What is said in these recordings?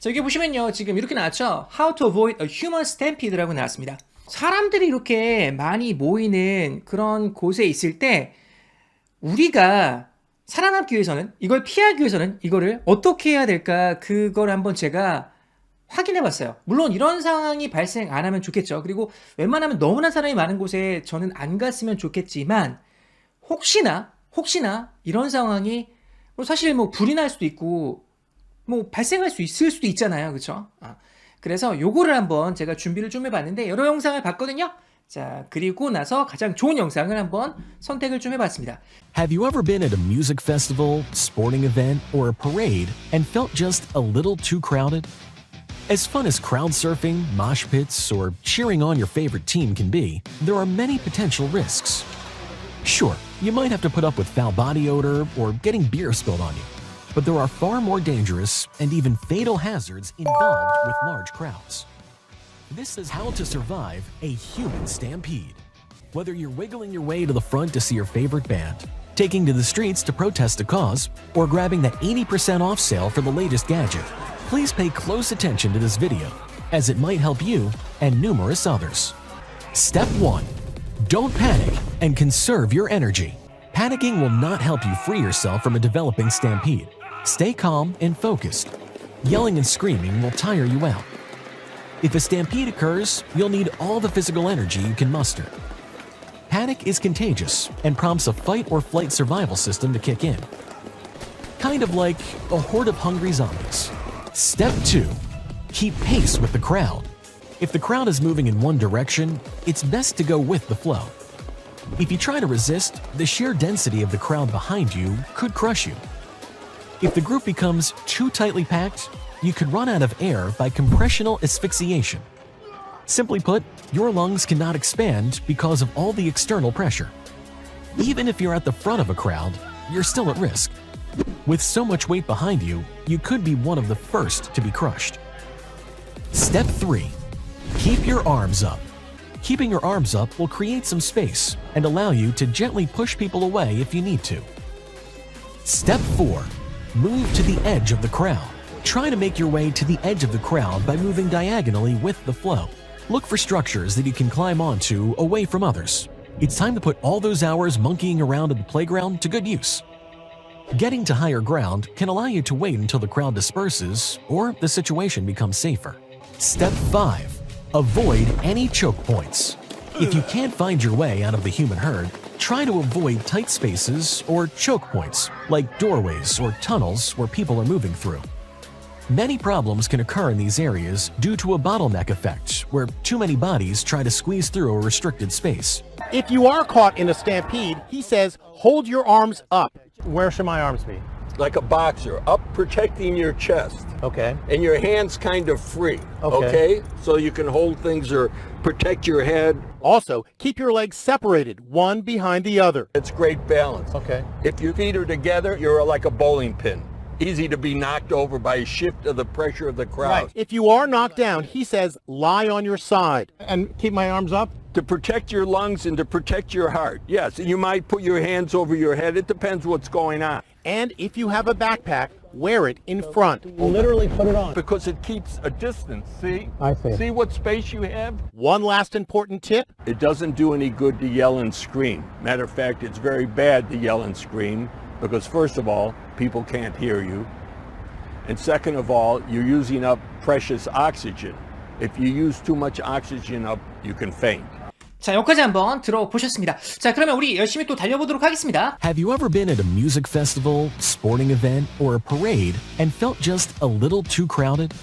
자, 여기 보시면요. 지금 이렇게 나왔죠? How to avoid a human stampede라고 나왔습니다. 사람들이 이렇게 많이 모이는 그런 곳에 있을 때 우리가 살아남기 위해서는, 이걸 피하기 위해서는 이거를 어떻게 해야 될까, 그걸 한번 제가 확인해 봤어요. 물론 이런 상황이 발생 안 하면 좋겠죠. 그리고 웬만하면 너무나 사람이 많은 곳에 저는 안 갔으면 좋겠지만 혹시나 이런 상황이 사실 뭐 불이 날 수도 있고 뭐 발생할 수 있을 수도 있잖아요. 그쵸? 그래서 요거를 한번 제가 준비를 좀 해봤는데 여러 영상을 봤거든요. 자, 그리고 나서 가장 좋은 영상을 한번 선택을 좀 해봤습니다. Have you ever been at a music festival, sporting event, or a parade and felt just a little too crowded? As fun as crowd surfing, mosh pits, or cheering on your favorite team can be, there are many potential risks. Sure, you might have to put up with foul body odor or getting beer spilled on you, but there are far more dangerous and even fatal hazards involved with large crowds. This is how to survive a human stampede. Whether you're wiggling your way to the front to see your favorite band, taking to the streets to protest a cause, or grabbing that 80% off sale for the latest gadget, please pay close attention to this video, as it might help you and numerous others. Step 1. Don't panic and conserve your energy. Panicking will not help you free yourself from a developing stampede. Stay calm and focused. Yelling and screaming will tire you out. If a stampede occurs, you'll need all the physical energy you can muster. Panic is contagious and prompts a fight or flight survival system to kick in. Kind of like a horde of hungry zombies. Step 2. Keep pace with the crowd. If the crowd is moving in one direction, it's best to go with the flow. If you try to resist, the sheer density of the crowd behind you could crush you. If the group becomes too tightly packed, you could run out of air by compressional asphyxiation. Simply put, your lungs cannot expand because of all the external pressure. Even if you're at the front of a crowd, you're still at risk. With so much weight behind you, you could be one of the first to be crushed. Step 3. Keep your arms up. Keeping your arms up will create some space and allow you to gently push people away if you need to. Step 4. Move to the edge of the crowd. Try to make your way to the edge of the crowd by moving diagonally with the flow. Look for structures that you can climb onto away from others. It's time to put all those hours monkeying around at the playground to good use. Getting to higher ground can allow you to wait until the crowd disperses or the situation becomes safer. Step 5. Avoid any choke points. If you can't find your way out of the human herd, try to avoid tight spaces or choke points, like doorways or tunnels where people are moving through. Many problems can occur in these areas due to a bottleneck effect, where too many bodies try to squeeze through a restricted space. If you are caught in a stampede, he says, hold your arms up. Where should my arms be? Like a boxer, up protecting your chest. Okay. And your hands kind of free. Okay. So you can hold things or protect your head. Also, keep your legs separated, one behind the other. It's great balance. Okay. If your feet are together, you're like a bowling pin. Easy to be knocked over by a shift of the pressure of the crowd. Right. If you are knocked down, he says, lie on your side. And keep my arms up? To protect your lungs and to protect your heart. Yes, and you might put your hands over your head. It depends what's going on. And if you have a backpack, wear it in front. Literally put it on. Because it keeps a distance, see? I see. See what space you have? One last important tip. It doesn't do any good to yell and scream. Matter of fact, it's very bad to yell and scream because first of all, people can't hear you. And second of all, you're using up precious oxygen. If you use too much oxygen up, you can faint. 자, 여기까지 한번 들어보셨습니다. 자, 그러면 우리 열심히 또 달려보도록 하겠습니다. Have you ever been at a music festival, sporting event, or a parade and felt just a little too crowded?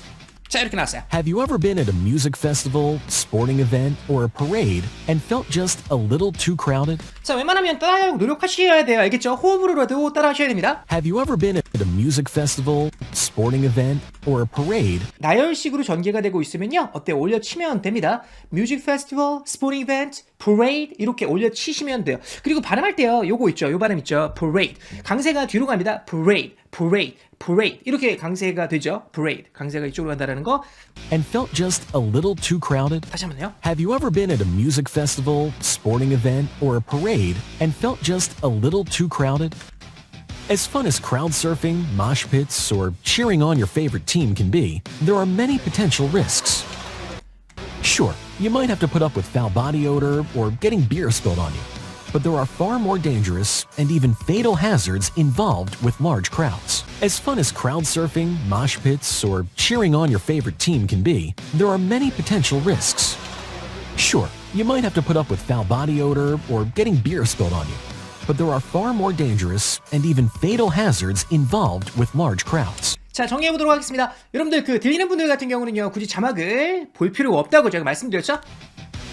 자, 이렇게 나왔어요. Have you ever been at a music festival, sporting event, or a parade and felt just a little too crowded? 자, 웬만하면 따라하려고 노력하셔야 돼요. 알겠죠? 호흡으로라도 따라하셔야 됩니다. Have you ever been at a music festival, sporting event, or a parade 나열식으로 전개가 되고 있으면요. 어때? 올려치면 됩니다. 뮤직 페스티벌, 스포팅 이벤트, parade 이렇게 올려치시면 돼요. 그리고 발음할 때요. 요거 있죠. 요 발음 있죠. parade. 강세가 뒤로 갑니다. parade, parade, parade. 이렇게 강세가 되죠. parade. 강세가 이쪽으로 간다라는 거. and felt just a little too crowded? 다시 한번요. Have you ever been at a music festival, sporting event, or a parade and felt just a little too crowded? As fun as crowd surfing, mosh pits, or cheering on your favorite team can be, there are many potential risks. Sure, you might have to put up with foul body odor or getting beer spilled on you, but there are far more dangerous and even fatal hazards involved with large crowds. As fun as crowd surfing, mosh pits, or cheering on your favorite team can be, there are many potential risks. Sure, you might have to put up with foul body odor or getting beer spilled on you, but there are far more dangerous and even fatal hazards involved with large crowds. 자, 정리해보도록 하겠습니다. 여러분들 그 들리는 분들 같은 경우는요, 굳이 자막을 볼 필요가 없다고 제가 말씀드렸죠?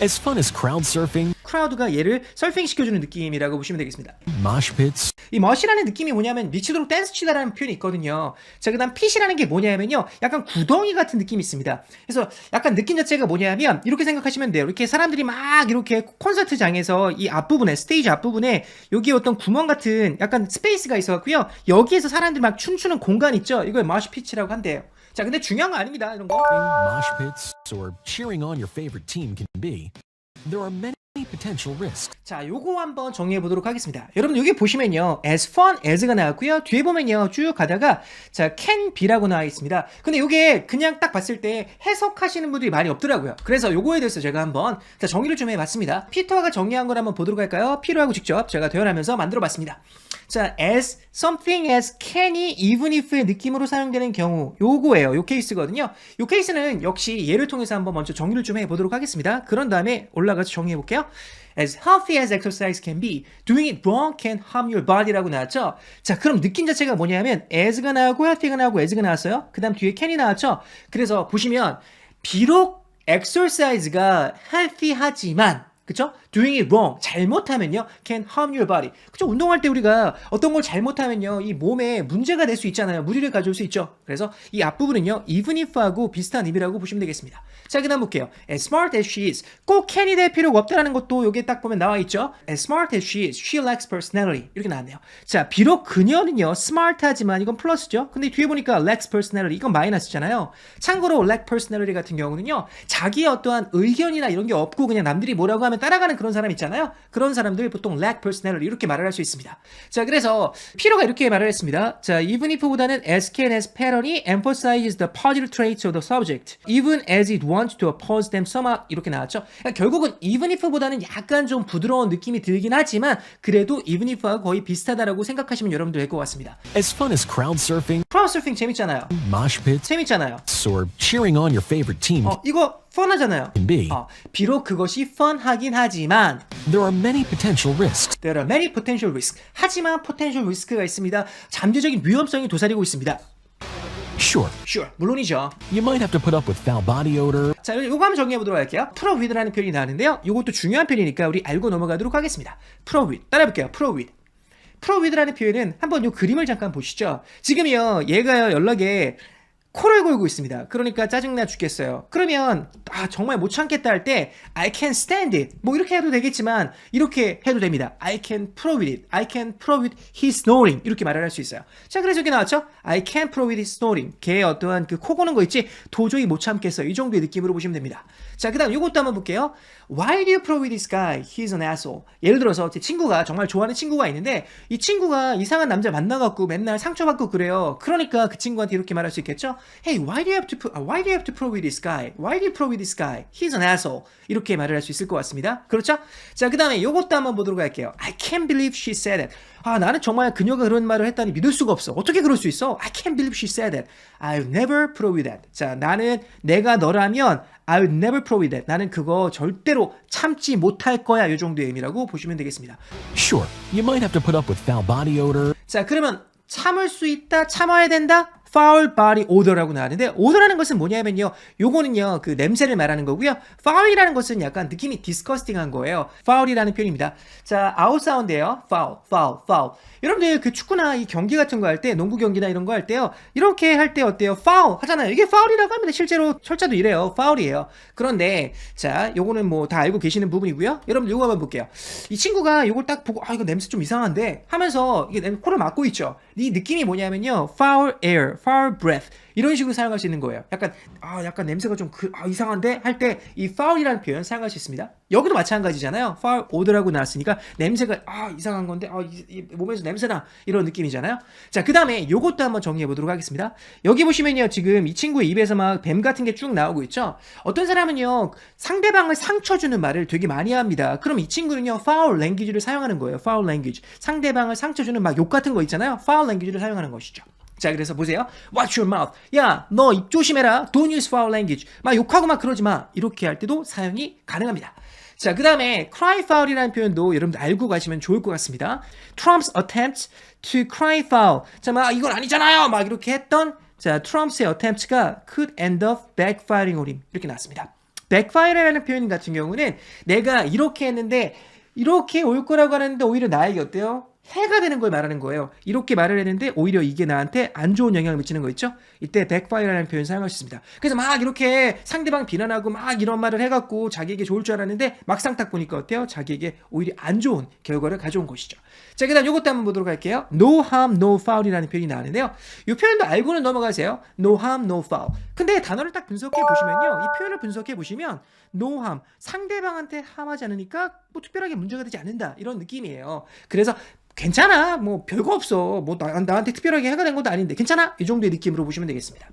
As fun as crowd surfing, 크라우드가 얘를 서핑 시켜주는 느낌이라고 보시면 되겠습니다. mosh pits, 이 멋이라는 느낌이 뭐냐면 미치도록 댄스 치다라는 표현이 있거든요. 자, 그 다음 핏이라는 게 뭐냐면요, 약간 구덩이 같은 느낌이 있습니다. 그래서 약간 느낌 자체가 뭐냐면 이렇게 생각하시면 돼요. 이렇게 사람들이 막 이렇게 콘서트장에서 이 앞부분에, 스테이지 앞부분에 여기 어떤 구멍 같은 약간 스페이스가 있어갖고요, 여기에서 사람들이 막 춤추는 공간 있죠? 이걸 머시 핏이라고 한대요. 자, 근데 중요한 거 아닙니다, 이런 거. mosh pits, or cheering on your favorite team can be, there are many potential risks. 자, 요거 한번 정리해 보도록 하겠습니다. 여러분 여기 보시면요, as fun as가 나왔고요. 뒤에 보면요, 쭉 가다가 자, can be라고 나와 있습니다. 근데 요게 그냥 딱 봤을 때 해석하시는 분들이 많이 없더라고요. 그래서 요거에 대해서 제가 한번 자, 정의를 좀 해봤습니다. 피터가 정리한 걸 한번 보도록 할까요? 피터하고 직접 제가 대화하면서 만들어봤습니다. 자, as something as can이 even if의 느낌으로 사용되는 경우, 요거예요. 요 케이스거든요. 요 케이스는 역시 예를 통해서 한번 먼저 정리를 좀 해보도록 하겠습니다. 그런 다음에 올라가서 정리해볼게요. As healthy as exercise can be, doing it wrong can harm your body라고 나왔죠. 자, 그럼 느낌 자체가 뭐냐면 as가 나오고 healthy가 나오고 as가 나왔어요. 그 다음 뒤에 can이 나왔죠. 그래서 보시면 비록 exercise가 healthy하지만, 그쵸? Doing it wrong, 잘못하면요, can harm your body. 그쵸? 운동할 때 우리가 어떤 걸 잘못하면요, 이 몸에 문제가 될 수 있잖아요. 무리를 가져올 수 있죠. 그래서 이 앞부분은요, even if하고 비슷한 의미라고 보시면 되겠습니다. 자, 그 다음 볼게요. As smart as she is. 꼭 can이 될 필요가 없다라는 것도 여기에 딱 보면 나와 있죠. As smart as she is, she lacks personality. 이렇게 나왔네요. 자, 비록 그녀는요, smart하지만 이건 플러스죠. 근데 뒤에 보니까 lacks personality. 이건 마이너스잖아요. 참고로 lack personality 같은 경우는요, 자기의 어떠한 의견이나 이런 게 없고 그냥 남들이 뭐라고 하면 따라가는 그런 사람 있잖아요. 그런 사람들 보통 lack personality 이렇게 말을 할 수 있습니다. 자, 그래서 피로가 이렇게 말을 했습니다. 자, even if보다는 as can as pattern이 emphasizes the positive traits of the subject, even as it wants to oppose them somehow 이렇게 나왔죠. 그러니까 결국은 even if보다는 약간 좀 부드러운 느낌이 들긴 하지만 그래도 even if와 거의 비슷하다라고 생각하시면 여러분들 될 것 같습니다. As fun as crowd surfing, 크라우드 서핑 재밌잖아요. mosh pits, 재밌잖아요. or cheering on your favorite team 이거 펀하잖아요. can be, 비록 그것이 펀하긴 하지만 there are many potential risks. there are many potential risks. 하지만 potential risk가 있습니다. 잠재적인 위험성이 도사리고 있습니다. Sure, Sure, 물론이죠. you might have to put up with foul body odor, 자, 요거 한번 정리해보도록 할게요. pro with라는 표현이 나왔는데요. 요것도 중요한 표현이니까 우리 알고 넘어가도록 하겠습니다. pro with, 따라해볼게요. pro with. pro with라는 표현은 한번 요 그림을 잠깐 보시죠. 지금이요, 얘가요, 연락에 코를 골고 있습니다. 그러니까 짜증나 죽겠어요. 그러면 정말 못 참겠다 할 때 I can stand it 뭐 이렇게 해도 되겠지만 이렇게 해도 됩니다. I can pro with it. I can pro with his snoring 이렇게 말을 할 수 있어요. 자, 그래서 여기 나왔죠? I can pro with his snoring. 걔의 어떠한 그 코 고는 거 있지? 도저히 못 참겠어. 이 정도의 느낌으로 보시면 됩니다. 자, 그 다음 이것도 한번 볼게요. Why do you pro with this guy? He's an asshole. 예를 들어서 제 친구가 정말 좋아하는 친구가 있는데 이 친구가 이상한 남자 만나갖고 맨날 상처받고 그래요. 그러니까 그 친구한테 이렇게 말할 수 있겠죠? Hey, why do you have to pro with this guy? Why do you pro with this guy? He's an asshole. 이렇게 말을 할 수 있을 것 같습니다. 그렇죠? 자, 그 다음에 이것도 한번 보도록 할게요. I can't believe she said that. 나는 정말 그녀가 그런 말을 했다니 믿을 수가 없어. 어떻게 그럴 수 있어? I can't believe she said that. I'll never pro with that. 자, 나는 내가 너라면 I'll never pro with that. 나는 그거 절대로 참지 못할 거야. 이 정도의 의미라고 보시면 되겠습니다. Sure, you might have to put up with foul body odor, 자, 그러면 참을 수 있다, 참아야 된다? foul body odor라고 나왔는데 odor라는 것은 뭐냐면요, 요거는요 그 냄새를 말하는 거고요. foul이라는 것은 약간 느낌이 disgusting한 거예요. foul이라는 표현입니다. 자, 아웃 사운드예요. foul, foul, foul. 여러분들 그 축구나 이 경기 같은 거 할 때, 농구 경기나 이런 거 할 때요, 이렇게 할 때 어때요? foul 하잖아요. 이게 foul이라고 합니다. 실제로 철자도 이래요. foul이에요. 그런데 자, 요거는 뭐 다 알고 계시는 부분이고요. 여러분들 요거 한번 볼게요. 이 친구가 요걸 딱 보고 이거 냄새 좀 이상한데 하면서 이게 코를 막고 있죠. 이 느낌이 뭐냐면요, foul air, foul breath 이런 식으로 사용할 수 있는 거예요. 약간 냄새가 좀 이상한데 할 때 이 foul이라는 표현 사용할 수 있습니다. 여기도 마찬가지잖아요. foul odor라고 나왔으니까 냄새가 이상한 건데 이 몸에서 냄새나 이런 느낌이잖아요. 자, 그 다음에 요것도 한번 정리해 보도록 하겠습니다. 여기 보시면요, 지금 이 친구의 입에서 막 뱀 같은 게 쭉 나오고 있죠. 어떤 사람은요, 상대방을 상처 주는 말을 되게 많이 합니다. 그럼 이 친구는요, foul language를 사용하는 거예요. foul language. 상대방을 상처 주는 막 욕 같은 거 있잖아요. foul language를 사용하는 것이죠. 자, 그래서 보세요. Watch your mouth. 야, 너 입 조심해라. Don't use foul language. 막 욕하고 막 그러지 마. 이렇게 할 때도 사용이 가능합니다. 자, 그 다음에 cry foul이라는 표현도 여러분들 알고 가시면 좋을 것 같습니다. Trump's attempt to cry foul. 자, 막 이건 아니잖아요. 막 이렇게 했던 Trump's attempt가 could end up backfiring on him. 이렇게 나왔습니다. backfire라는 표현 같은 경우는 내가 이렇게 했는데 이렇게 올 거라고 하는데 오히려 나에게 어때요? 해가 되는 걸 말하는 거예요. 이렇게 말을 했는데 오히려 이게 나한테 안 좋은 영향을 미치는 거 있죠? 이때 backfire라는 표현 사용할 수 있습니다. 그래서 막 이렇게 상대방 비난하고 막 이런 말을 해갖고 자기에게 좋을 줄 알았는데 막상 딱 보니까 어때요? 자기에게 오히려 안 좋은 결과를 가져온 것이죠. 자, 그 다음 이것도 한번 보도록 할게요. No harm, no foul이라는 표현이 나왔는데요. 이 표현도 알고는 넘어가세요. No harm, no foul. 근데 단어를 딱 분석해 보시면요. 이 표현을 분석해 보시면 no harm, 상대방한테 함하지 않으니까 뭐 특별하게 문제가 되지 않는다. 이런 느낌이에요. 그래서 괜찮아, 뭐 별거 없어, 뭐 나한테 특별하게 해가 된 것도 아닌데 괜찮아, 이 정도의 느낌으로 보시면 되겠습니다.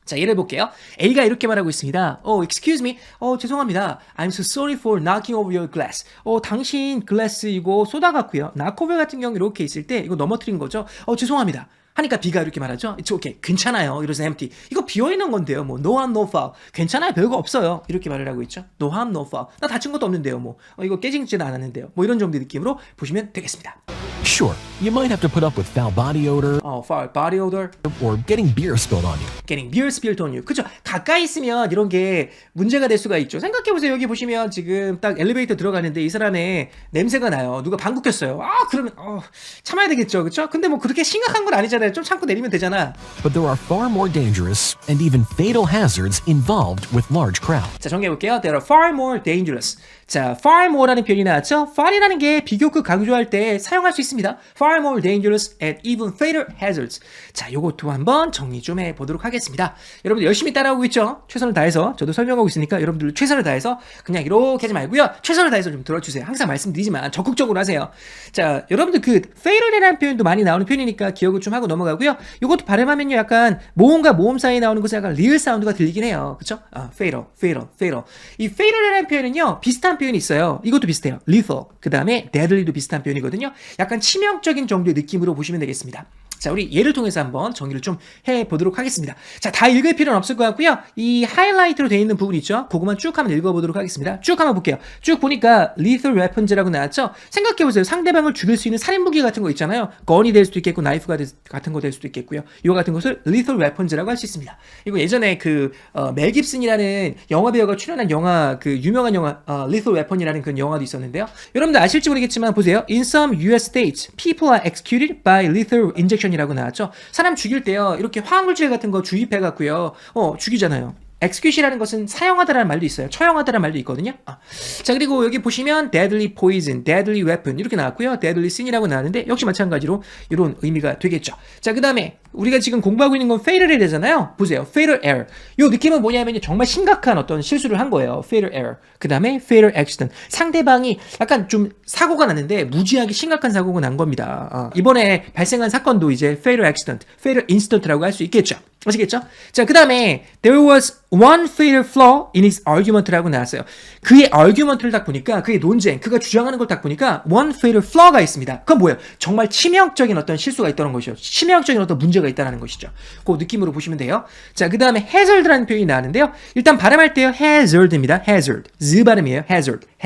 자, 예를 볼게요. A가 이렇게 말하고 있습니다. Excuse me. 죄송합니다. I'm so sorry for knocking over your glass. 당신 글래스 이거 쏟아갔고요. knock over 같은 경우 이렇게 있을 때 이거 넘어뜨린 거죠. 죄송합니다. 하니까 B가 이렇게 말하죠. It's okay. 괜찮아요. 이러서 empty. 이거 비어있는 건데요. 뭐 no harm, no foul. 괜찮아요. 별거 없어요. 이렇게 말을 하고 있죠. No harm, no foul. 나 다친 것도 없는데요. 뭐 이거 깨지지도 않았는데요. 뭐 이런 정도의 느낌으로 보시면 되겠습니다. Sure, you might have to put up with foul body odor foul body odor. or getting beer spilled on you. Getting beer spilled on you. 그죠? 가까이 있으면 이런 게 문제가 될 수가 있죠. 생각해보세요. 여기 보시면 지금 딱 엘리베이터 들어가는데 이 사람의 냄새가 나요. 누가 방구 꼈어요. 그러면 참아야 되겠죠. 그쵸? 근데 뭐 그렇게 심각한 건 아니잖아요. 좀 참고 내리면 되잖아. But there are far more dangerous and even fatal hazards involved with large crowds. 자, 정리해볼게요. There are far more dangerous. 자, far more라는 표현이 나왔죠? far이라는 게 비교급 강조할 때 사용할 수 있습니다. far more dangerous and even fatal hazards. 자, 요것도 한번 정리 좀 해보도록 하겠습니다. 여러분들 열심히 따라오고 있죠? 최선을 다해서 저도 설명하고 있으니까 여러분들 최선을 다해서 그냥 이렇게 하지 말고요. 최선을 다해서 좀 들어주세요. 항상 말씀드리지만 적극적으로 하세요. 자, 여러분들 그 fatal이라는 표현도 많이 나오는 표현이니까 기억을 좀 하고 넘어가고요. 요것도 발음하면요, 약간 모음과 모음 사이에 나오는 것에 약간 리을 사운드가 들리긴 해요. 그쵸? fatal. 이 fatal이라는 표현은요, 비슷한 표현이 있어요. 이것도 비슷해요. lethal. 그 다음에 deadly도 비슷한 표현이거든요. 약간 치명적인 정도의 느낌으로 보시면 되겠습니다. 자, 우리 예를 통해서 한번 정리를 좀 해보도록 하겠습니다. 자, 다 읽을 필요는 없을 것 같고요. 이 하이라이트로 되어 있는 부분 있죠? 그거만 쭉 한번 읽어보도록 하겠습니다. 쭉 한번 볼게요. 쭉 보니까 lethal weapons라고 나왔죠? 생각해보세요. 상대방을 죽일 수 있는 살인무기 같은 거 있잖아요. 건이 될 수도 있겠고 나이프 같은 거 될 수도 있겠고요. 이거 같은 것을 lethal weapons라고 할 수 있습니다. 이거 예전에 멜 깁슨이라는 영화 배우가 출연한 영화, 유명한 영화 lethal weapon이라는 그런 영화도 있었는데요. 여러분들 아실지 모르겠지만 보세요. In some US states, people are executed by lethal injection 이라고 나왔죠. 사람 죽일 때요, 이렇게 화학물질 같은 거 주입해갖고요, 죽이잖아요. execution이라는 것은 사용하다라는 말도 있어요. 처형하다라는 말도 있거든요. 자, 그리고 여기 보시면 deadly poison, deadly weapon 이렇게 나왔고요. deadly sin이라고 나왔는데 역시 마찬가지로 이런 의미가 되겠죠. 자, 그 다음에 우리가 지금 공부하고 있는 건 fatal error잖아요. 보세요. fatal error. 이 느낌은 뭐냐면 정말 심각한 어떤 실수를 한 거예요. fatal error. 그 다음에 fatal accident. 상대방이 약간 좀 사고가 났는데 무지하게 심각한 사고가 난 겁니다. 이번에 발생한 사건도 이제 fatal accident, fatal incident라고 할 수 있겠죠. 아시겠죠? 자, 그 다음에 there was one fatal flaw in his argument라고 나왔어요. 그의 argument를 딱 보니까, 그의 논쟁, 그가 주장하는 걸 딱 보니까 one fatal flaw가 있습니다. 그건 뭐예요? 정말 치명적인 어떤 실수가 있다는 것이죠. 치명적인 어떤 문제가 있다는 것이죠. 그 느낌으로 보시면 돼요. 자, 그 다음에 hazard라는 표현이 나왔는데요. 일단 발음할 때요, hazard입니다. hazard. z 발음이에요. hazard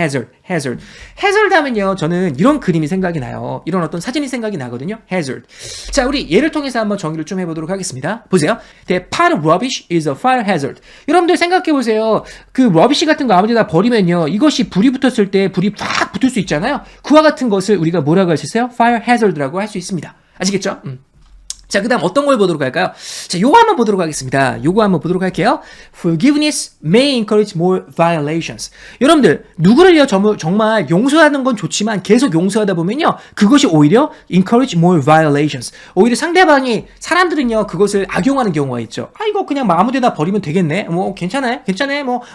하면요, 저는 이런 그림이 생각이 나요. 이런 어떤 사진이 생각이 나거든요. hazard. 자, 우리 예를 통해서 한번 정의를 좀 해보도록 하겠습니다. 보세요. The pot of rubbish is a fire hazard. 여러분들 생각해보세요. 그 rubbish 같은 거 아무데나 버리면요, 이것이 불이 붙었을 때 불이 팍 붙을 수 있잖아요. 그와 같은 것을 우리가 뭐라고 할 수 있어요? fire hazard라고 할 수 있습니다. 아시겠죠? 자, 그 다음 어떤 걸 보도록 할까요? 자, 요거 한번 보도록 하겠습니다. 요거 한번 보도록 할게요. Forgiveness may encourage more violations. 여러분들, 누구를요, 정말 용서하는 건 좋지만 계속 용서하다 보면요, 그것이 오히려 encourage more violations. 오히려 상대방이, 사람들은요, 그것을 악용하는 경우가 있죠. 아, 이거 그냥 아무데나 버리면 되겠네. 뭐, 괜찮아요.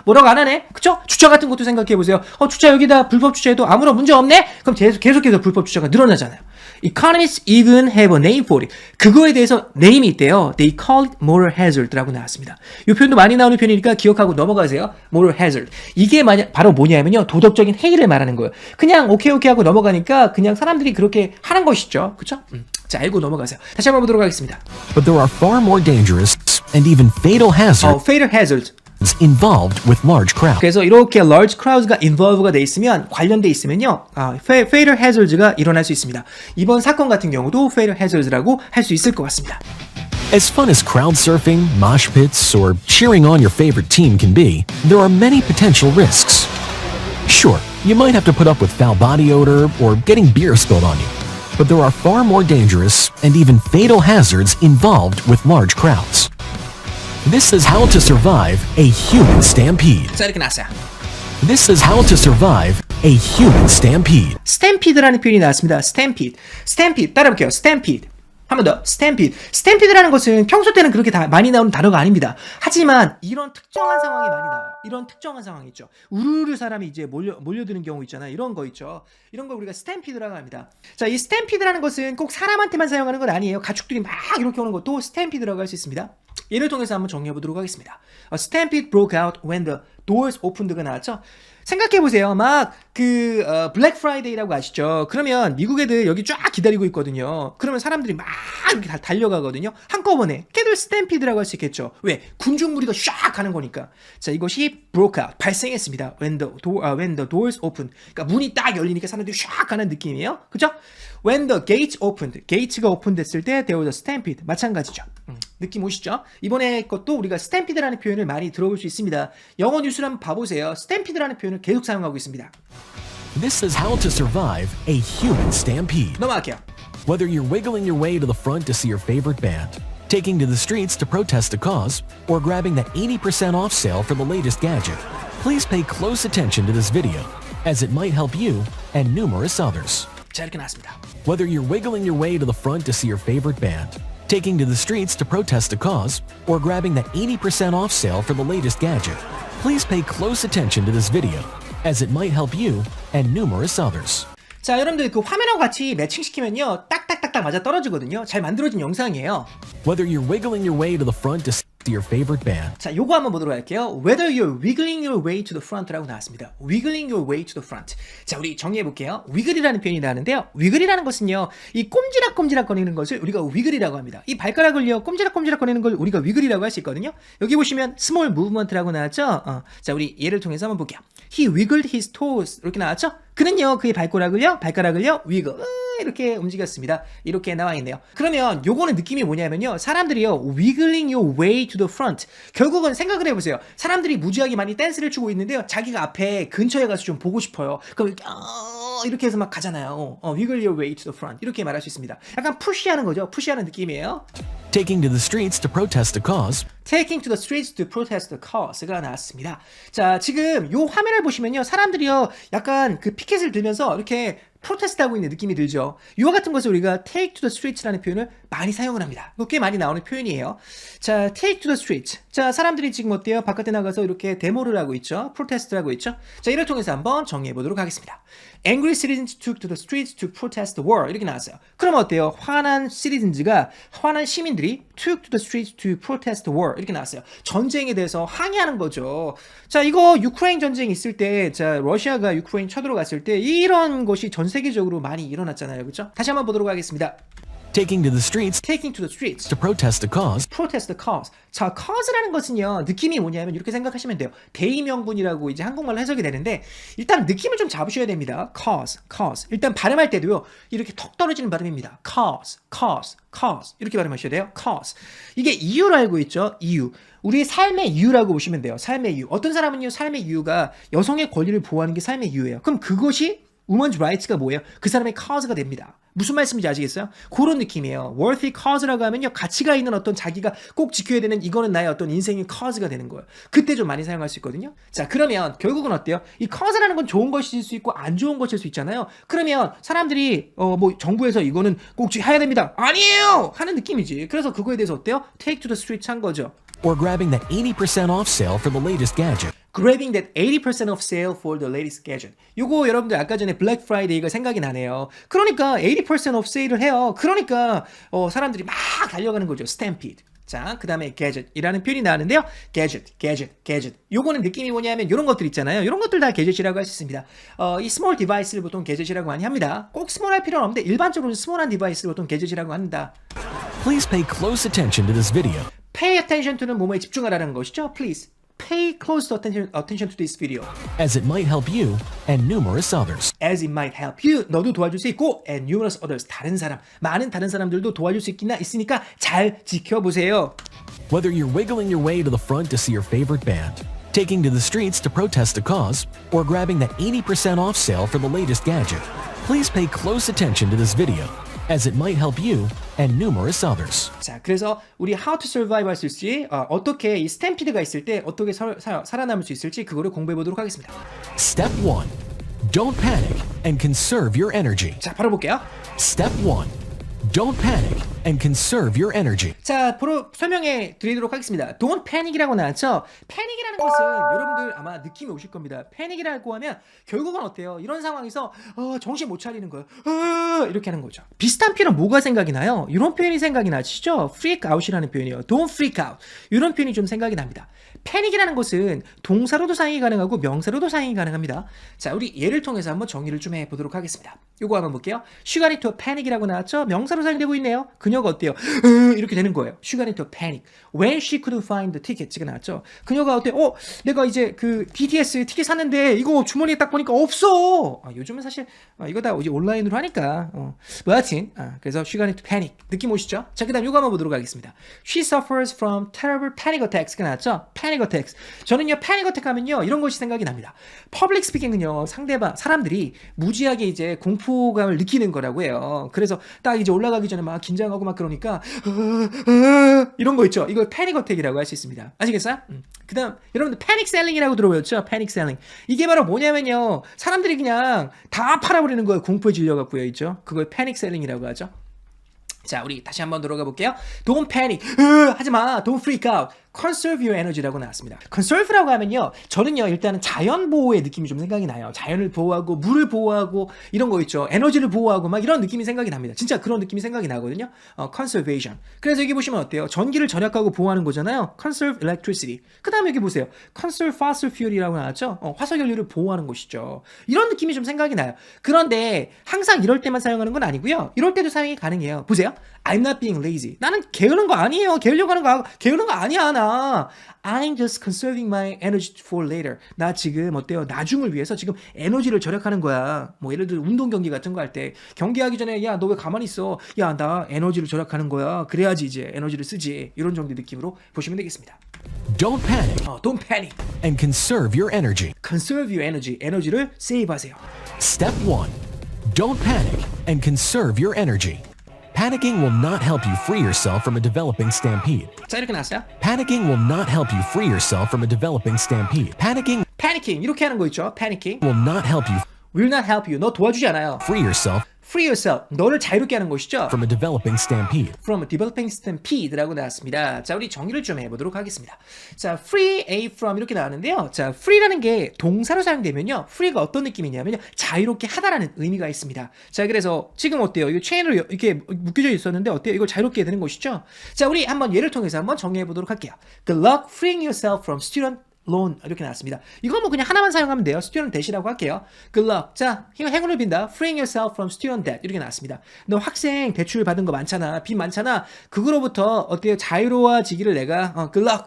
뭐라고 안 하네. 그쵸? 주차 같은 것도 생각해보세요. 주차 여기다 불법 주차해도 아무런 문제 없네? 그럼 계속해서 불법 주차가 늘어나잖아요. Economists even have a name for it. 그거에 대해서 네임이 있대요. They call it moral hazard라고 나왔습니다. 이 표현도 많이 나오는 표현이니까 기억하고 넘어가세요. moral hazard. 이게 바로 뭐냐면요, 도덕적인 해이를 말하는 거예요. 그냥 오케이 하고 넘어가니까 그냥 사람들이 그렇게 하는 것이죠. 그쵸? 자, 알고 넘어가세요. 다시 한번 보도록 하겠습니다. But there are far more dangerous and even fatal hazards fatal hazard. involved with large crowds. 그래서 이렇게 large crowds가 involve가 돼 있으면, 관련돼 있으면요, fatal hazards가 일어날 수 있습니다. 이번 사건 같은 경우도 fatal hazards라고 할 수 있을 것 같습니다. As fun as crowd surfing, mosh pits, or cheering on your favorite team can be, there are many potential risks. Sure, you might have to put up with foul body odor or getting beer spilled on you, but there are far more dangerous and even fatal hazards involved with large crowds. This is how to survive a human stampede. 자, 이렇게 나왔어요. This is how to survive a human stampede. stampede라는 표현이 나왔습니다. stampede 따라볼게요. stampede. 한 번 더. stampede라는 것은 평소 때는 그렇게 많이 나오는 단어가 아닙니다. 하지만 이런 특정한 상황이 많이 나와요. 이런 특정한 상황이 있죠. 우르르 사람이 이제 몰려드는 경우 있잖아요. 이런 거 있죠. 이런 걸 우리가 stampede라고 합니다. 자, 이 stampede라는 것은 꼭 사람한테만 사용하는 건 아니에요. 가축들이 막 이렇게 오는 것도 stampede라고 할 수 있습니다. 예를 통해서 한번 정리해 보도록 하겠습니다. A stampede broke out when the doors opened가 나왔죠. 생각해보세요. 막 블랙 프라이데이라고 아시죠? 그러면 미국 애들 여기 쫙 기다리고 있거든요. 그러면 사람들이 막 이렇게 달려가거든요. 한꺼번에 걔들 스탬피드라고 할 수 있겠죠. 왜? 군중무리가 샥 가는 거니까. 자, 이것이 broke out, 발생했습니다. when the doors opened. 그러니까 문이 딱 열리니까 사람들이 샥 가는 느낌이에요. 그죠? When the gates opened. 게이츠가 오픈됐을 때 there was a stampede. 마찬가지죠. 느낌 오시죠? 이번에 것도 우리가 스탬피드라는 표현을 많이 들어볼 수 있습니다. 영어 뉴스를 한번 봐보세요. 스탬피드라는 표현을 계속 사용하고 있습니다. This is how to survive a human stampede. 넘어갈게요. Whether you're wiggling your way to the front to see your favorite band, taking to the streets to protest a cause, or grabbing that 80% off sale for the latest gadget, please pay close attention to this video, as it might help you and numerous others. 자, 이렇게 나왔습니다. Whether you're wiggling your way to the front to see your favorite band, taking to the streets to protest a cause, or grabbing that 80% off sale for the latest gadget, please pay close attention to this video, as it might help you and numerous others. 자, 여러분들 그 화면하고 같이 매칭시키면요, 딱딱딱딱 맞아 떨어지거든요. 잘 만들어진 영상이에요. Whether you're wiggling your way to the front to see your favorite band, 자, 요거 한번 보도록 할게요. Whether you're wiggling your way to the front라고 나왔습니다. Wiggling your way to the front. 자, 우리 정리해 볼게요. wiggle이라는 표현이 나왔는데요. wiggle이라는 것은요, 이 꼼지락꼼지락 거리는 것을 우리가 wiggle이라고 합니다. 이 발가락을요, 꼼지락꼼지락 거리는 걸 우리가 wiggle이라고 할 수 있거든요. 여기 보시면 small movement라고 나왔죠. 자, 우리 예를 통해서 한번 볼게요. He wiggled his toes 이렇게 나왔죠. 그는요, 그의 발가락을요, wiggle 이렇게 움직였습니다. 이렇게 나와 있네요. 그러면 요거는 느낌이 뭐냐면요, 사람들이요, wiggling your way to the front. 결국은 생각을 해보세요. 사람들이 무지하게 많이 댄스를 추고 있는데요, 자기가 앞에 근처에 가서 좀 보고 싶어요. 그럼 이렇게 해서 막 가잖아요. wiggle your way to the front 이렇게 말할 수 있습니다. 약간 푸시하는 거죠. 푸시하는 느낌이에요. taking to the streets to protest a cause, Taking to the streets to protest the cause가 나왔습니다. 자, 지금 요 화면을 보시면요, 사람들이요, 약간 그 피켓을 들면서 이렇게 프로테스트하고 있는 느낌이 들죠. 이와 같은 것을 우리가 take to the streets라는 표현을 많이 사용을 합니다. 이거 꽤 많이 나오는 표현이에요. 자, take to the streets. 자, 사람들이 지금 어때요? 바깥에 나가서 이렇게 데모를 하고 있죠. 프로테스트를 하고 있죠. 자, 이를 통해서 한번 정리해 보도록 하겠습니다. Angry citizens took to the streets to protest the war. 이렇게 나왔어요. 그럼 어때요? 화난 시민들이 took to the streets to protest the war. 이렇게 나왔어요. 전쟁에 대해서 항의하는 거죠. 자, 이거 유크레인 전쟁이 있을 때, 자, 러시아가 유크레인 쳐들어갔을 때 이런 것이 전 세계적으로 많이 일어났잖아요. 그렇죠? 다시 한번 보도록 하겠습니다. taking to the streets Taking to the streets to protest a cause, protest the cause. 자, cause라는 것은요, 느낌이 뭐냐면 이렇게 생각하시면 돼요. 대의명분이라고 이제 한국말로 해석이 되는데, 일단 느낌을 좀 잡으셔야 됩니다. cause. 일단 발음할 때도요, 이렇게 턱 떨어지는 발음입니다. cause. 이렇게 발음하셔야 돼요. cause. 이게 이유로 알고 있죠? 이유. 우리의 삶의 이유라고 보시면 돼요. 삶의 이유. 어떤 사람은요, 삶의 이유가 여성의 권리를 보호하는 게 삶의 이유예요. 그럼 그것이 woman's rights가 뭐예요? 그 사람의 cause가 됩니다. 무슨 말씀인지 아시겠어요? 그런 느낌이에요. worthy cause라고 하면요, 가치가 있는 어떤 자기가 꼭 지켜야 되는 이거는 나의 어떤 인생의 cause가 되는 거예요. 그때 좀 많이 사용할 수 있거든요. 자, 그러면 결국은 어때요? 이 cause라는 건 좋은 것일 수 있고 안 좋은 것일 수 있잖아요. 그러면 사람들이 뭐 정부에서 이거는 꼭 해야 됩니다. 아니에요! 하는 느낌이지. 그래서 그거에 대해서 어때요? take to the streets 한 거죠. Or grabbing that 80% off sale for the latest gadget. Grabbing that 80% off sale for the latest gadget. 요거 여러분들 아까 전에 블랙 프라이데이가 생각이 나네요. 그러니까 80% off 세일을 해요. 그러니까 사람들이 막 달려가는 거죠. 스탬피드. 자, 그 다음에 gadget이라는 표현이 나왔는데요. gadget. 요거는 느낌이 뭐냐면 이런 것들 있잖아요. 이런 것들 다 gadget이라고 할 수 있습니다. 이 small device를 보통 gadget이라고 많이 합니다. 꼭 small할 필요는 없는데 일반적으로 small한 device를 보통 gadget이라고 한다. Please pay close attention to this video. Pay attention to는 뭐뭐에 집중하라는 것이죠. Please pay close attention to this video. As it might help you and numerous others. As it might help you. 너도 도와줄 수 있고 and numerous others. 많은 다른 사람들도 도와줄 수 있으니까 잘 지켜보세요. Whether you're wiggling your way to the front to see your favorite band, taking to the streets to protest a cause, or grabbing that 80% off sale for the latest gadget, please pay close attention to this video, as it might help you and numerous others. 자, 그래서 우리 how to survive 할 수 있을지, 어떻게 이 스탬피드가 있을 때 어떻게 살아남을 수 있을지 그거를 공부해 보도록 하겠습니다. Step 1. Don't panic and conserve your energy. 자, 바로 볼게요. Step 1. Don't panic and conserve your energy. 자, 바로 설명해 드리도록 하겠습니다. Don't panic이라고 나왔죠? panic이라는 것은 여러분들 아마 느낌이 오실 겁니다. panic이라고 하면 결국은 어때요? 이런 상황에서 정신 못 차리는 거예요. 이렇게 하는 거죠. 비슷한 표현은 뭐가 생각이 나요? 이런 표현이 생각이 나시죠? freak out이라는 표현이에요. Don't freak out. 이런 표현이 좀 생각이 납니다. panic이라는 것은 동사로도 사용이 가능하고 명사로도 사용이 가능합니다. 자, 우리 예를 통해서 한번 정의를 좀 해보도록 하겠습니다. 요거 한번 볼게요. She got into a panic이라고 나왔죠? 명사로 사용되고 있네요. 그녀가 어때요? 이렇게 되는 거예요. She got into a panic when she couldn't find the tickets가 나왔죠. 그녀가 어때요? 내가 이제 그 BTS 티켓 샀는데 이거 주머니에 딱 보니까 없어. 요즘은 사실 이거 다 이제 온라인으로 하니까 뭐 하여튼 그래서 she got into panic. 느낌 오시죠? 자, 그 다음 요거 한번 보도록 하겠습니다. She suffers from terrible panic attacks가 나왔죠? panic attacks. 저는요 panic attack 하면요 이런 것이 생각이 납니다. public speaking은요 사람들이 무지하게 이제 공포감을 느끼는 거라고 해요. 그래서 딱 이제 올라가기 전에 막 긴장하고 막 그러니까 이런 거 있죠. 이걸 panic attack이라고 할 수 있습니다. 아시겠어요? 그 다음 여러분들 panic selling이라고 들어보셨죠? panic selling. 이게 바로 뭐냐면요 사람들이 그냥 다 팔아버리는 거예요. 공포에 질려갖고요. 있죠? 그걸 panic selling이라고 하죠. 자, 우리 다시 한번 들어가 볼게요. Don't panic. 하지마. Don't freak out. Conserve your energy라고 나왔습니다. Conserve라고 하면요. 저는요. 일단은 자연 보호의 느낌이 좀 생각이 나요. 자연을 보호하고 물을 보호하고 이런 거 있죠. 에너지를 보호하고 막 이런 느낌이 생각이 납니다. 진짜 그런 느낌이 생각이 나거든요. Conservation. 그래서 여기 보시면 어때요? 전기를 절약하고 보호하는 거잖아요. Conserve electricity. 그 다음에 여기 보세요. Conserve fossil fuel이라고 나왔죠. 화석연료를 보호하는 것이죠. 이런 느낌이 좀 생각이 나요. 그런데 항상 이럴 때만 사용하는 건 아니고요. 이럴 때도 사용이 가능해요. 보세요. I'm not being lazy. 나는 게으른 거 아니에요. 게으르려고 하는 거 게으른 거 아니야 나. I'm just conserving my energy for later. 나 지금 어때요? 나중을 위해서 지금 에너지를 절약하는 거야. 뭐 예를 들어 운동 경기 같은 거 할 때 경기하기 전에 야 너 왜 가만히 있어? 야 나 에너지를 절약하는 거야. 그래야지 이제 에너지를 쓰지. 이런 정도 느낌으로 보시면 되겠습니다. Don't panic Don't panic. and conserve your energy. Conserve your energy. 에너지를 세이브하세요. Step 1. Don't panic and conserve your energy. Panicking will not help you free yourself from a developing stampede. 자, 이렇게 나왔어요. Panicking will not help you free yourself from a developing stampede. Panicking. 이렇게 하는 거 있죠. Panicking. Will not help you Will not help you. 너 도와주지 않아요. free yourself Free yourself. 너를 자유롭게 하는 것이죠. from a developing stampede. From a developing stampede라고 나왔습니다. 자, 우리 정의를 좀 해보도록 하겠습니다. 자, free a from 이렇게 나왔는데요. 자, free라는 게 동사로 사용되면요. free가 어떤 느낌이냐면요. 자유롭게 하다라는 의미가 있습니다. 자, 그래서 지금 어때요? 이거 체인으로 이렇게 묶여져 있었는데 어때요? 이걸 자유롭게 되는 것이죠. 자, 우리 한번 예를 통해서 한번 정의해보도록 할게요. Good luck freeing yourself from student loan 이렇게 나왔습니다. 이건 뭐 그냥 하나만 사용하면 돼요. student debt이라고 할게요. Good luck. 자, 행운을 빈다. Freeing yourself from student debt 이렇게 나왔습니다. 너 학생 대출 받은 거 많잖아. 빚 많잖아. 그거로부터 어때요? 자유로워지기를 내가 good luck.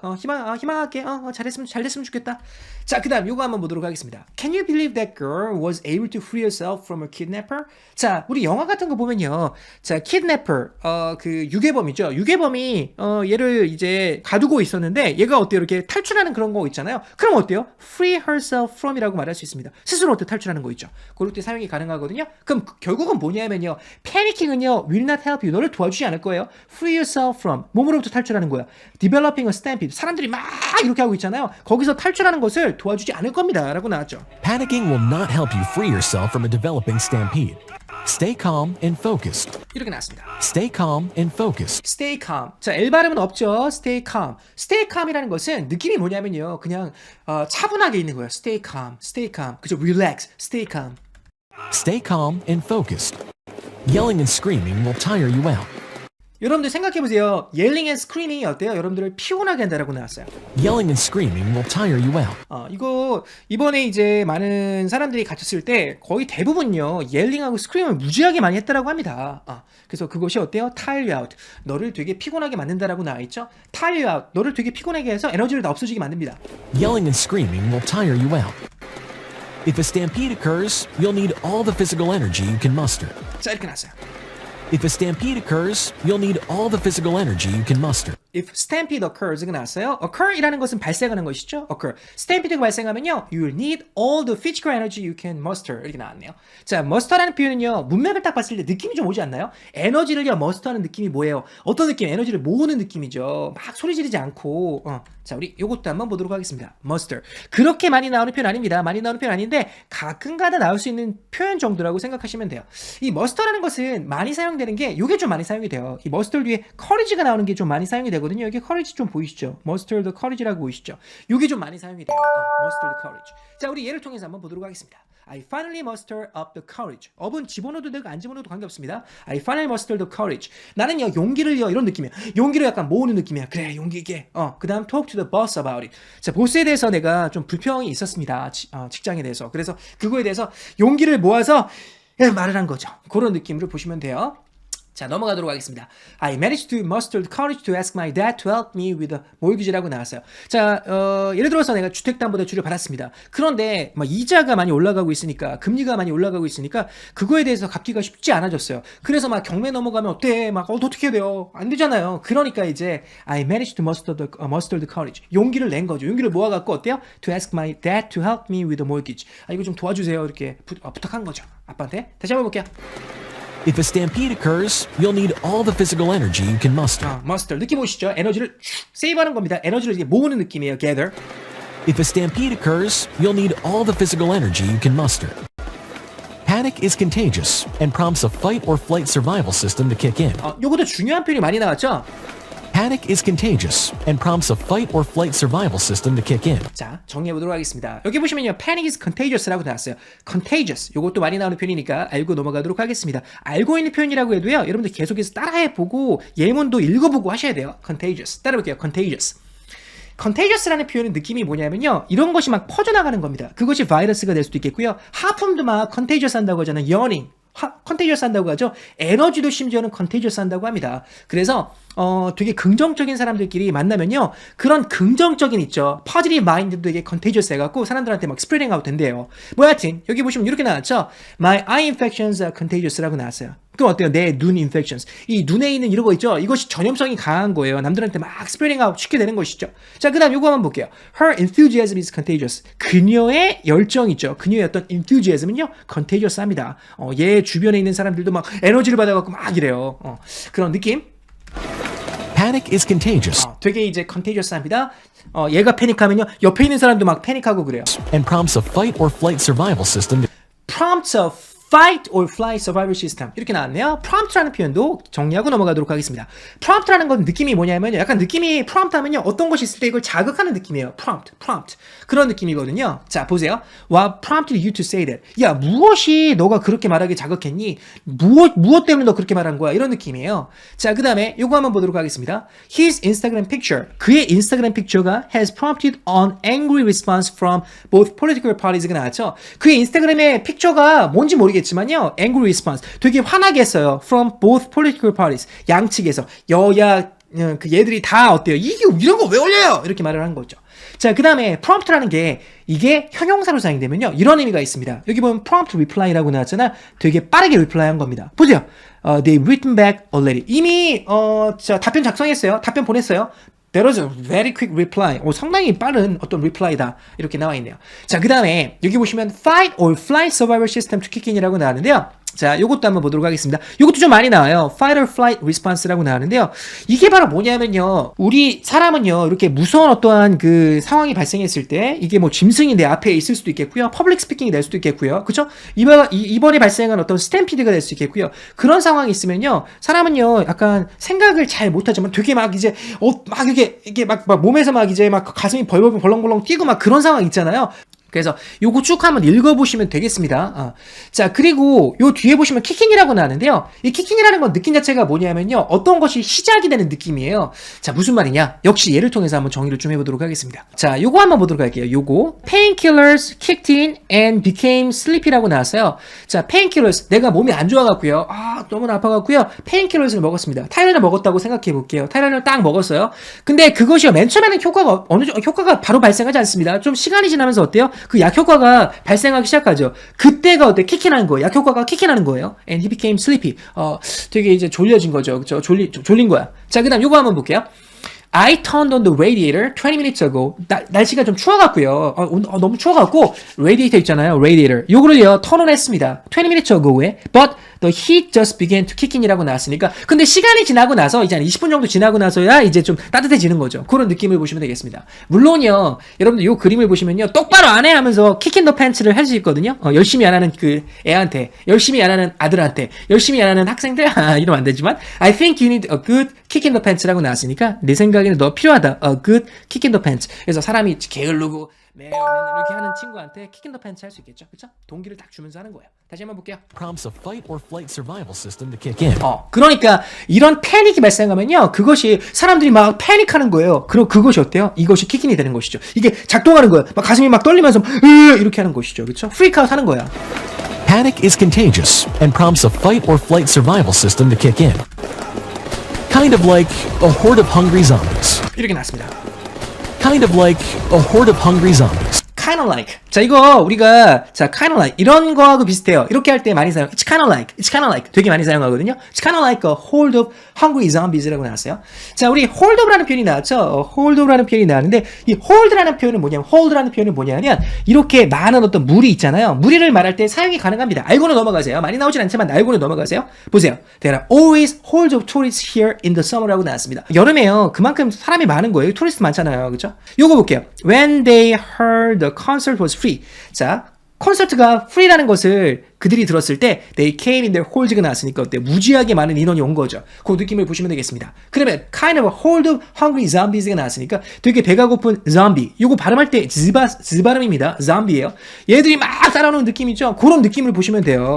희망할게. 잘 됐으면 좋겠다. 자, 그다음 요거 한번 보도록 하겠습니다. Can you believe that girl was able to free herself from a kidnapper? 자, 우리 영화 같은 거 보면요. 자, kidnapper 그 유괴범이죠. 유괴범이 얘를 이제 가두고 있었는데 얘가 어때요? 이렇게 탈출하는 그런 거 있잖아요. 있잖아요. 그럼 어때요? free herself from이라고 말할 수 있습니다. 스스로부터 탈출하는 거 있죠. 그럴 때 사용이 가능하거든요. 그럼 결국은 뭐냐면요. panicking,은요 will not help you. 너를 도와주지 않을 거예요. free yourself from 몸으로부터 탈출하는 거야. developing a stampede. 사람들이 막 이렇게 하고 있잖아요. 거기서 탈출하는 것을 도와주지 않을 겁니다. 라고 나왔죠. Panicking will not help you free yourself from a developing stampede. Stay calm and focused. 이렇게 나왔습니다. Stay calm and focused. stay calm. 자, L 발음은 없죠. stay calm. stay calm이라는 것은 느낌이 뭐냐면요. 그냥 차분하게 있는 거예요. stay calm. stay calm. 그죠? relax. stay calm. Stay calm and focused. Yelling and screaming will tire you out. 여러분들 생각해보세요. yelling and screaming이 어때요? 여러분들을 피곤하게 한다라고 나왔어요. Yelling and screaming will tire you out. 이거 이번에 이제 많은 사람들이 갇혔을 때 거의 대부분요 yelling하고 scream을 무지하게 많이 했다라고 합니다. 그래서 그것이 어때요? tire you out. 너를 되게 피곤하게 만든다라고 나와있죠. tire you out. 너를 되게 피곤하게 해서 에너지를 다 없어지게 만듭니다. Yelling and screaming will tire you out. If a stampede occurs, you'll need all the physical energy you can muster. 자, 이렇게 나왔어요. If a stampede occurs, you'll need all the physical energy you can muster. If stampede occurs가 나왔어요. occur이라는 것은 발생하는 것이죠. occur. stampede가 발생하면요, you'll need all the physical energy you can muster 이렇게 나왔네요. 자, muster라는 표현은요, 문맥을 딱 봤을 때 느낌이 좀 오지 않나요? 에너지를요, muster하는 느낌이 뭐예요? 어떤 느낌? 에너지를 모으는 느낌이죠. 막 소리 지르지 않고. 자, 우리 요것도 한번 보도록 하겠습니다. muster. 그렇게 많이 나오는 표현 아닙니다. 많이 나오는 표현 아닌데 가끔가다 나올 수 있는 표현 정도라고 생각하시면 돼요. 이 muster라는 것은 많이 사용되는 게 요게 좀 많이 사용이 돼요. 이 muster 뒤에 courage가 나오는 게 좀 많이 사용이 되거든요. 여기 courage 좀 보이시죠? muster the courage라고 보이시죠? 요게 좀 많이 사용이 돼요. muster the courage. 자, 우리 예를 통해서 한번 보도록 하겠습니다. I finally muster up the courage. 업은 집어넣어도 되고 안 집어넣어도 관계없습니다. I finally muster the courage. 나는요, 용기를요, 이런 느낌이야. 용기를 약간 모으는 느낌이야. 그래, 용기 있게. 그 다음 talk to the boss about it. 자, 보스에 대해서 내가 좀 불평이 있었습니다. 직장에 대해서. 그래서 그거에 대해서 용기를 모아서 말을 한 거죠. 그런 느낌으로 보시면 돼요. 자, 넘어가도록 하겠습니다. I managed to muster the courage to ask my dad to help me with a mortgage라고 나왔어요. 자, 예를 들어서 내가 주택담보대출을 받았습니다. 그런데 막 이자가 많이 올라가고 있으니까, 금리가 많이 올라가고 있으니까 그거에 대해서 갚기가 쉽지 않아졌어요. 그래서 막 경매 넘어가면 어때? 막 어떻게 해야 돼요? 안 되잖아요. 그러니까 이제 I managed to muster the courage. 용기를 낸 거죠. 용기를 모아갖고 어때요? To ask my dad to help me with a mortgage. 이거 좀 도와주세요. 이렇게 부탁한 거죠. 아빠한테. 다시 한번 볼게요. If a stampede occurs, you'll need all the physical energy you can muster. muster. 느낌 오시죠? 에너지를 세이브하는 겁니다. 에너지를 이제 모으는 느낌이에요. gather. If a stampede occurs, you'll need all the physical energy you can muster. Panic is contagious and prompts a fight or flight survival system to kick in. 요것도 중요한 표현이 많이 나왔죠? Panic is contagious and prompts a fight or flight survival system to kick in. 자, 정리해보도록 하겠습니다. 여기 보시면요, panic is contagious라고 나왔어요. contagious, 요것도 많이 나오는 표현이니까 알고 넘어가도록 하겠습니다. 알고 있는 표현이라고 해도요, 여러분들 계속해서 따라해보고 예문도 읽어보고 하셔야 돼요. contagious, 따라볼게요. contagious. contagious라는 표현의 느낌이 뭐냐면요, 이런 것이 막 퍼져나가는 겁니다. 그것이 바이러스가 될 수도 있겠고요, 하품도 막 contagious 한다고 하잖아요. yawning. 컨테이저스 한다고 하죠. 에너지도 심지어는 컨테이저스 한다고 합니다. 그래서 되게 긍정적인 사람들끼리 만나면요, 그런 긍정적인 있죠, 퍼즐이 마인드도 되게 컨테이저스 해갖고 사람들한테 막 스프레딩 아웃 된대요. 뭐 하여튼 여기 보시면 이렇게 나왔죠. My eye infections are contagious라고 나왔어요. 그럼 어때요? 내 눈 인펙션스. 이 눈에 있는 이런 거 있죠? 이것이 전염성이 강한 거예요. 남들한테 막 스프레딩 아웃 쉽게 되는 것이죠. 자, 그 다음 요거 한번 볼게요. Her enthusiasm is contagious. 그녀의 열정 있죠. 그녀의 어떤 enthusiasm은요, contagious 합니다. 얘 주변에 있는 사람들도 막 에너지를 받아갖고 막 이래요. 그런 느낌. Panic is contagious 되게 이제 contagious 합니다. 얘가 패닉하면요, 옆에 있는 사람도 막 패닉하고 그래요. and prompts a fight or flight survival system to prompts a fight or flight survival system 이렇게 나왔네요. prompt라는 표현도 정리하고 넘어가도록 하겠습니다. prompt라는 건 느낌이 뭐냐면 약간 느낌이 prompt 하면요, 어떤 것이 있을 때 이걸 자극하는 느낌이에요. prompt 그런 느낌이거든요. 자, 보세요. What prompted you to say that? 야, 무엇이 너가 그렇게 말하게 자극했니? 무엇 때문에 너 그렇게 말한 거야? 이런 느낌이에요. 자, 그 다음에 요거 한번 보도록 하겠습니다. His Instagram picture, 그의 인스타그램 픽처가 has prompted an angry response from both political parties가 나왔죠. 그의 인스타그램의 픽처가 뭔지 모르겠지만요, angry response, 되게 화나게 했어요. from both political parties, 양측에서. 여야 그 얘들이 다 어때요? 이게 이런 거 왜 올려요? 이렇게 말을 한 거죠. 자, 그 다음에 prompt라는 게 이게 형용사로 사용되면요, 이런 의미가 있습니다. 여기 보면 prompt reply라고 나왔잖아. 되게 빠르게 reply 한 겁니다. 보세요. They've written back already. 이미 자, 답변 작성했어요. 답변 보냈어요. That was a very quick reply. 상당히 빠른 어떤 reply다. 이렇게 나와 있네요. 자, 그 다음에 여기 보시면 fight or flight survival system to kick in이라고 나왔는데요. 자, 요것도 한번 보도록 하겠습니다. 요것도 좀 많이 나와요. fight or flight response라고 나오는데요. 이게 바로 뭐냐면요. 우리 사람은요, 이렇게 무서운 어떠한 그 상황이 발생했을 때, 이게 뭐 짐승이 내 앞에 있을 수도 있겠고요. 퍼블릭 스피킹이 될 수도 있겠고요. 그쵸? 이번에 발생한 어떤 스탬피드가 될 수 있겠고요. 그런 상황이 있으면요, 사람은요, 약간 생각을 잘 못하지만 되게 막 이제, 막 이게 막 몸에서 막 이제 막 가슴이 벌렁벌렁 뛰고 막 그런 상황 있잖아요. 그래서 요거 쭉 한번 읽어보시면 되겠습니다. 자, 그리고 요 뒤에 보시면 키킹이라고 나왔는데요. 이 키킹이라는 건 느낌 자체가 뭐냐면요. 어떤 것이 시작이 되는 느낌이에요. 자, 무슨 말이냐? 역시 예를 통해서 한번 정의를 좀 해보도록 하겠습니다. 자, 요거 한번 보도록 할게요. 요거 painkillers kicked in and became sleepy라고 나왔어요. 자, painkillers, 내가 몸이 안 좋아갖고요. 너무 아파갖고요. painkillers를 먹었습니다. 타이레놀을 먹었다고 생각해볼게요. 타이레놀을 딱 먹었어요. 근데 그것이요, 맨 처음에는 효과가 바로 발생하지 않습니다. 좀 시간이 지나면서 어때요? 그 약 효과가 발생하기 시작하죠. 그때가 어때? 키킹하는 거예요. 약 효과가 키킹하는 거예요. And he became sleepy. 되게 이제 졸려진 거죠. 그쵸? 졸린 거야. 자, 그 다음 요거 한번 볼게요. I turned on the radiator 20 minutes ago. 날씨가 좀 추워갖고요. 너무 추워갖고 radiator 있잖아요. radiator. 요거를요, 턴온 했습니다. 20 minutes ago에. But the heat just began to kick in이라고 나왔으니까. 근데 시간이 지나고 나서 이제 한 20분 정도 지나고 나서야 이제 좀 따뜻해지는 거죠. 그런 느낌을 보시면 되겠습니다. 물론요, 여러분들 요 그림을 보시면요, 똑바로 안 해 하면서 kick in the pants를 할 수 있거든요. 열심히 안 하는 그 애한테, 열심히 안 하는 아들한테, 열심히 안 하는 학생들, 이러면 안 되지만, I think you need a good kick in the pants라고 나왔으니까 내 생각에는 너 필요하다. A good kick in the pants. 그래서 사람이 게으르고 매일 이렇게 하는 친구한테 kick in the pants 할 수 있겠죠. 그렇죠? 동기를 딱 주면서 하는 거예요. 다시 한번 볼게요. Prompts a fight or flight survival system to kick in. 그러니까 이런 패닉이 발생하면요, 그것이 사람들이 막 패닉하는 거예요. 그럼 그것이 어때요? 이것이 킥인이 되는 것이죠. 이게 작동하는 거예요. 막 가슴이 막 떨리면서 이렇게 하는 것이죠. 그렇죠? 프리크아웃 하는 거야. Panic is contagious and prompts a fight or flight survival system to kick in. Kind of like a horde of hungry zombies. 이렇게 나왔습니다. Kind of like a horde of hungry zombies. kind of like. 자, 이거 우리가 kind of like 이런 거하고 비슷해요. 이렇게 할 때 많이 사용. It's kind of like 되게 많이 사용하거든요. It's kind of like a horde of hungry zombies라고 나왔어요. 자, 우리 hold up라는 표현이 나왔죠. hold up라는 표현이 나왔는데 이 hold라는 표현은 뭐냐면 이렇게 많은 어떤 무리 있잖아요. 무리를 말할 때 사용이 가능합니다. 알고는 넘어가세요. 많이 나오진 않지만 알고는 넘어가세요. 보세요. There are always hordes of tourists here in the summer라고 나왔습니다. 여름에요. 그만큼 사람이 많은 거예요. 토리스트 많잖아요. 그렇죠? 요거 볼게요. When they heard the concert was free. 자, 콘서트가 free라는 것을 그들이 들었을 때 they came in their hords가 나왔으니까 어때? 무지하게 많은 인원이 온 거죠. 그 느낌을 보시면 되겠습니다. 그러면 kind of a horde of hungry zombies가 나왔으니까 되게 배가 고픈 zombie. 요거 발음할 때 즈 발음입니다. zombie예요. 얘들이 막 따라오는 느낌이죠. 그런 느낌을 보시면 돼요.